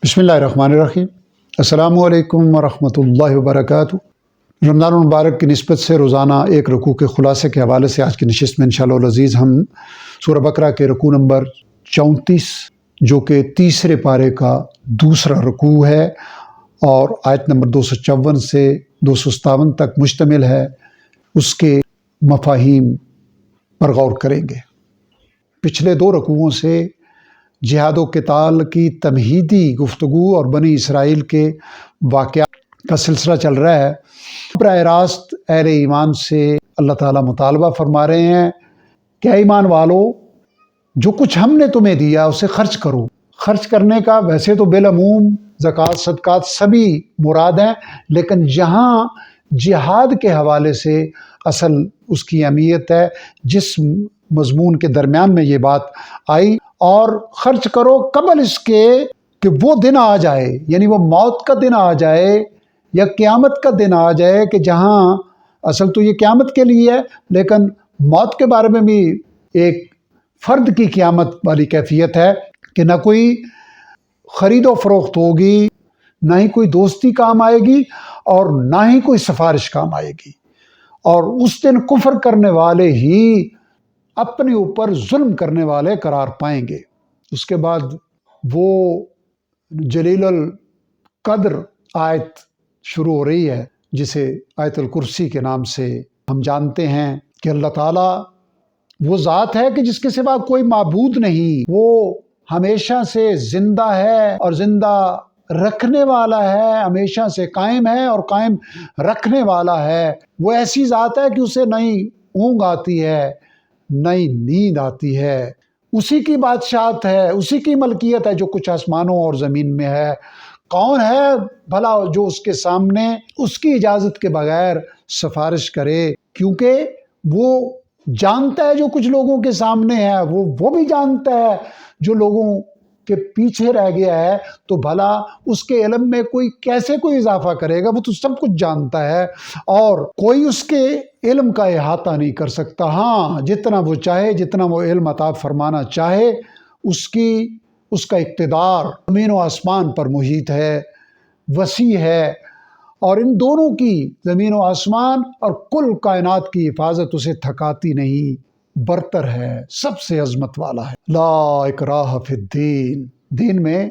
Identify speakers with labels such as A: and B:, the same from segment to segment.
A: بسم اللہ الرحمن الرحیم۔ السلام علیکم ورحمۃ اللہ وبرکاتہ۔ رمضان المبارک کی نسبت سے روزانہ ایک رکوع کے خلاصے کے حوالے سے آج کی نشست میں انشاءاللہ العزیز ہم سورہ بقرہ کے رکوع نمبر 34 جو کہ تیسرے پارے کا دوسرا رکوع ہے اور آیت نمبر 254 سے 257 تک مشتمل ہے، اس کے مفاہیم پر غور کریں گے۔ پچھلے دو رکوعوں سے جہاد و قتال کی تمہیدی گفتگو اور بنی اسرائیل کے واقعات کا سلسلہ چل رہا ہے۔ براہ راست اہل ایمان سے اللہ تعالیٰ مطالبہ فرما رہے ہیں کہ اے ایمان والو، جو کچھ ہم نے تمہیں دیا اسے خرچ کرو۔ خرچ کرنے کا ویسے تو بالعموم زکوٰۃ صدقات سبھی مراد ہیں، لیکن جہاں جہاد کے حوالے سے اصل اس کی اہمیت ہے، جس مضمون کے درمیان میں یہ بات آئی، اور خرچ کرو قبل اس کے کہ وہ دن آ جائے، یعنی وہ موت کا دن آ جائے یا قیامت کا دن آ جائے، کہ جہاں اصل تو یہ قیامت کے لیے ہے، لیکن موت کے بارے میں بھی ایک فرد کی قیامت والی کیفیت ہے کہ نہ کوئی خرید و فروخت ہوگی، نہ ہی کوئی دوستی کام آئے گی اور نہ ہی کوئی سفارش کام آئے گی، اور اس دن کفر کرنے والے ہی اپنے اوپر ظلم کرنے والے قرار پائیں گے۔ اس کے بعد وہ جلیل القدر آیت شروع ہو رہی ہے، جسے آیت الکرسی کے نام سے ہم جانتے ہیں کہ اللہ تعالیٰ وہ ذات ہے کہ جس کے سوا کوئی معبود نہیں، وہ ہمیشہ سے زندہ ہے اور زندہ رکھنے والا ہے، ہمیشہ سے قائم ہے اور قائم رکھنے والا ہے۔ وہ ایسی ذات ہے کہ اسے نہ ہی اونگ آتی ہے نہ ہی نیند آتی ہے، اسی کی بادشاہت ہے، اسی کی ملکیت ہے جو کچھ آسمانوں اور زمین میں ہے۔ کون ہے بھلا جو اس کے سامنے اس کی اجازت کے بغیر سفارش کرے؟ کیونکہ وہ جانتا ہے جو کچھ لوگوں کے سامنے ہے، وہ بھی جانتا ہے جو لوگوں کے پیچھے رہ گیا ہے، تو بھلا اس کے علم میں کیسے کوئی اضافہ کرے گا؟ وہ تو سب کچھ جانتا ہے اور کوئی اس کے علم کا احاطہ نہیں کر سکتا۔ ہاں، جتنا وہ چاہے، جتنا وہ علم عطا فرمانا چاہے، اس کا اقتدار زمین و آسمان پر محیط ہے، وسیع ہے، اور ان دونوں کی، زمین و آسمان اور کل کائنات کی حفاظت اسے تھکاتی نہیں، برتر ہے، سب سے عظمت والا ہے۔ لا اکراہ فی الدین، دین میں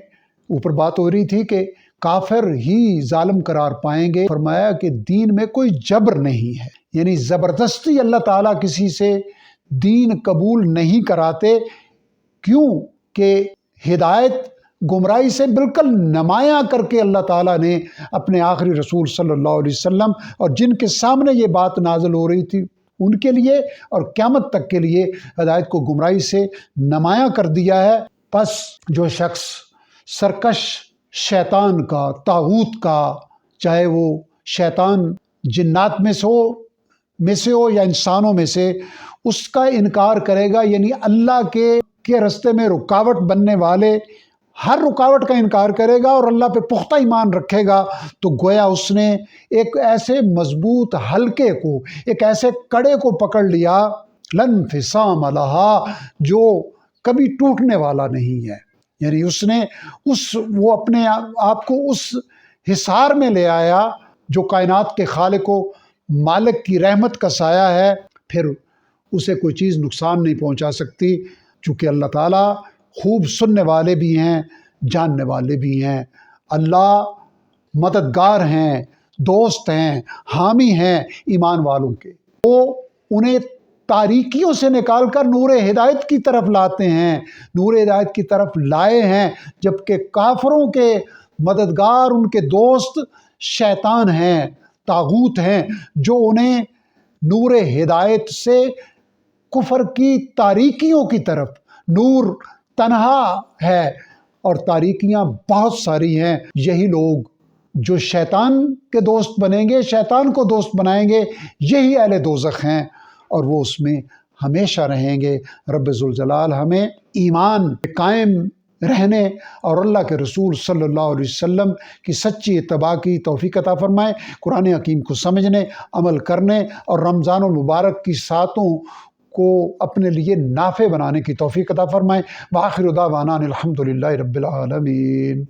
A: اوپر بات ہو رہی تھی کہ کافر ہی ظالم قرار پائیں گے، فرمایا کہ دین میں کوئی جبر نہیں ہے، یعنی زبردستی اللہ تعالیٰ کسی سے دین قبول نہیں کراتے، کیوں کہ ہدایت گمراہی سے بالکل نمایاں کر کے اللہ تعالیٰ نے اپنے آخری رسول صلی اللہ علیہ وسلم اور جن کے سامنے یہ بات نازل ہو رہی تھی ان کے لیے اور قیامت تک کے لیے ہدایت کو گمراہی سے نمایاں کر دیا ہے۔ پس جو شخص سرکش شیطان کا، طاغوت کا، چاہے وہ شیطان جنات میں سے ہو یا انسانوں میں سے، اس کا انکار کرے گا، یعنی اللہ کے راستے میں رکاوٹ بننے والے ہر رکاوٹ کا انکار کرے گا اور اللہ پہ پختہ ایمان رکھے گا، تو گویا اس نے ایک ایسے مضبوط حلقے کو، ایک ایسے کڑے کو پکڑ لیا، لن انفصام لہا، جو کبھی ٹوٹنے والا نہیں ہے۔ یعنی اس نے وہ اپنے آپ کو اس حصار میں لے آیا جو کائنات کے خالق و مالک کی رحمت کا سایہ ہے، پھر اسے کوئی چیز نقصان نہیں پہنچا سکتی، چونکہ اللہ تعالیٰ خوب سننے والے بھی ہیں، جاننے والے بھی ہیں۔ اللہ مددگار ہیں، دوست ہیں، حامی ہیں ایمان والوں کے۔ وہ انہیں تاریکیوں سے نکال کر نور ہدایت کی طرف لاتے ہیں، نور ہدایت کی طرف لائے ہیں، جبکہ کافروں کے مددگار، ان کے دوست شیطان ہیں، طاغوت ہیں، جو انہیں نور ہدایت سے کفر کی تاریکیوں کی طرف، نور تنہا ہے اور تاریکیاں بہت ساری ہیں، یہی لوگ جو شیطان کے دوست بنیں گے، شیطان کو دوست بنائیں گے، یہی اہل دوزخ ہیں اور وہ اس میں ہمیشہ رہیں گے۔ رب ذوالجلال ہمیں ایمان قائم رہنے اور اللہ کے رسول صلی اللہ علیہ وسلم کی سچی اتباع کی توفیق عطا فرمائے، قرآن حکیم کو سمجھنے، عمل کرنے اور رمضان المبارک کی ساتوں کو اپنے لیے نافع بنانے کی توفیق عطا فرمائے۔ وآخر دعوانا الحمد للہ رب العالمین۔